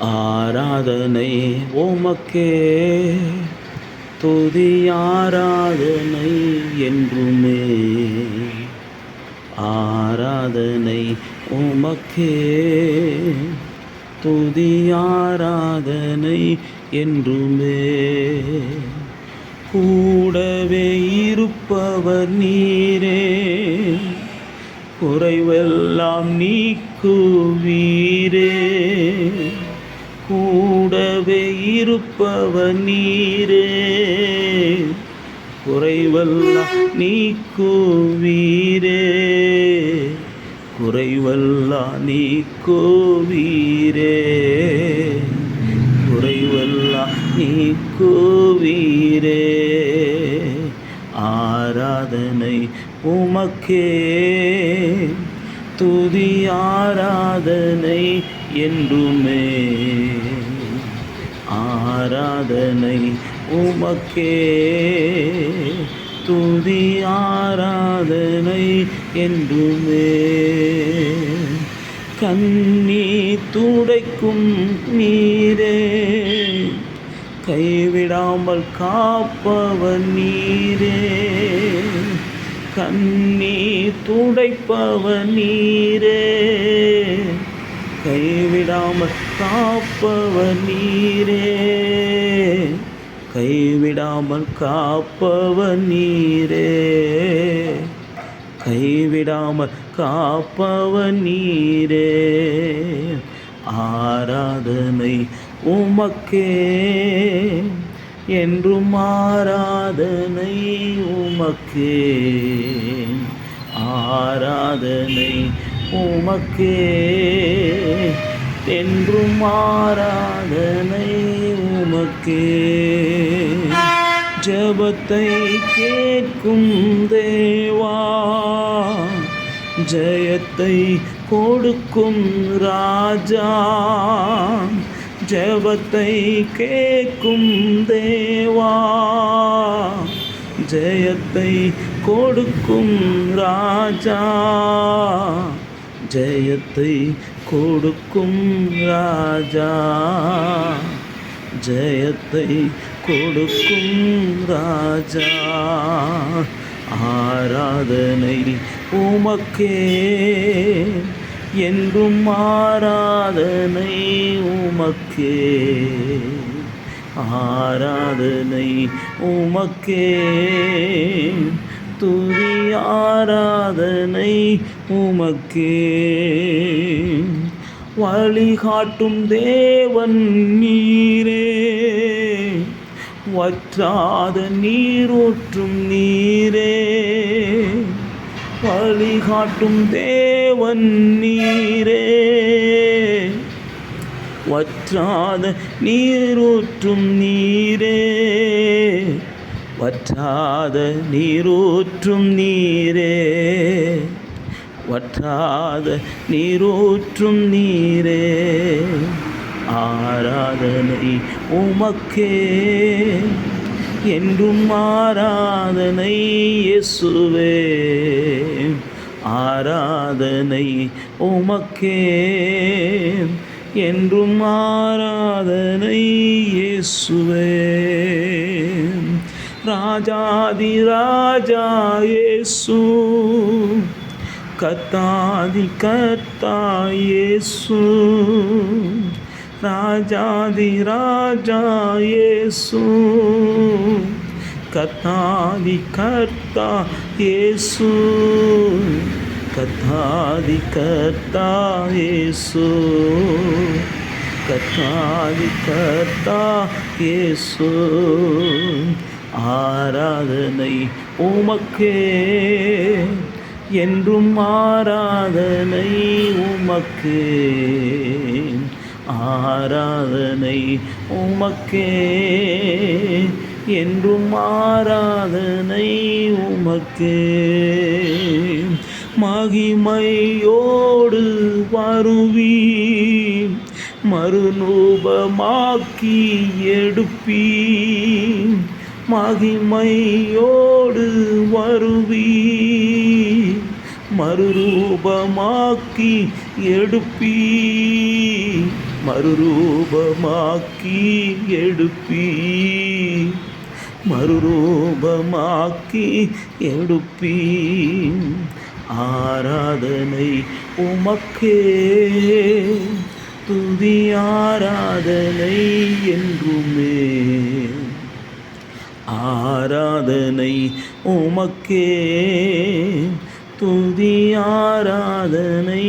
ஆராதனை உமக்கே, துதி ஆராதனை என்றுமே. ஆராதனை உமக்கே, துதி ஆராதனை என்றுமே. கூடவே இருப்பவர் நீரே, குறைவெல்லாம் நீக்குவீரே. கூடவே இருப்பவர் நீரே, குறைவெல்லாம் நீக்குவீரே. குறைவெல்லாம் நீக்குவீரே, குறைவெல்லாம் நீக்குவீரே. ஆராதனை உமக்கே, துதி ஆராதனை என்றுமே. ஆராதனை உமக்கே, துதி ஆராதனை என்றுமே. கண்ணீர் துடைக்கும் நீரே, கைவிடாமல் காப்பவர் நீரே. கண்ணீர் துடைப்பவர் நீரே, கைவிடாமல் காப்பவர் நீரே. கைவிடாமல் காப்பவர் நீரே, கைவிடாமல் காப்பவர் நீரே. ஆராதனை உமக்கே, என்றும் ஆராதனை உமக்கே. ஆராதனை உமக்கே, என்றும் ஆராதனை உமக்கே. ஜெபத்தை கேட்கும் தேவா, ஜெயத்தை கொடுக்கும் ராஜா. ஜெபத்தை கேட்கும் தேவா, ஜெயத்தை கொடுக்கும் ராஜா. ஜெயத்தை கொடுக்கும் ராஜா, ஜெயத்தை கொடுக்கும் ராஜா. ஆராதனை உமக்கே, என்றும் ஆராதனை உமக்கே. ஆராதனை உமக்கே, துதி ஆராதனை உமக்கே. வழிகாட்டும் தேவன் நீரே, வற்றாத நீரூற்றும் நீரே. வழிகாட்டும் தேவன் நீரே, வற்றாத நீரூற்றும் நீரே. வற்றாத நீரூற்றும் நீரே, வற்றாத நீரூற்றும் நீரே. ஆராதனை உமக்கே, என்றும் ஆராதனை இயேசுவே. ஆராதனை உமக்கே, என்றும் ஆராதனை இயேசுவே. ராஜாதி ராஜா இயேசு, கர்த்தாதி கர்த்தா இயேசு. ராஜாதி ராஜா இயேசு, கர்த்தாதி கர்த்தா இயேசு. கர்த்தாதி கர்த்தா இயேசு, கர்த்தாதி கர்த்தா இயேசு. ஆராதனை உமக்கே, என்றும் ஆராதனை உமக்கே. ஆராதனை உமக்கே, என்றும் ஆராதனை உமக்கே. மகிமையோடு வருவீர், மறுரூபமாக்கி எடுப்பீர். மகிமையோடு வருவீர், மறுரூபமாக்கி எடுப்பீர். மறுரூபமாக்கி எடுப்பி மறுரூபமாக்கி எடுப்பி ஆராதனை உமக்கே துதி ஆராதனை என்றுமே ஆராதனை உமக்கே துதி ஆராதனை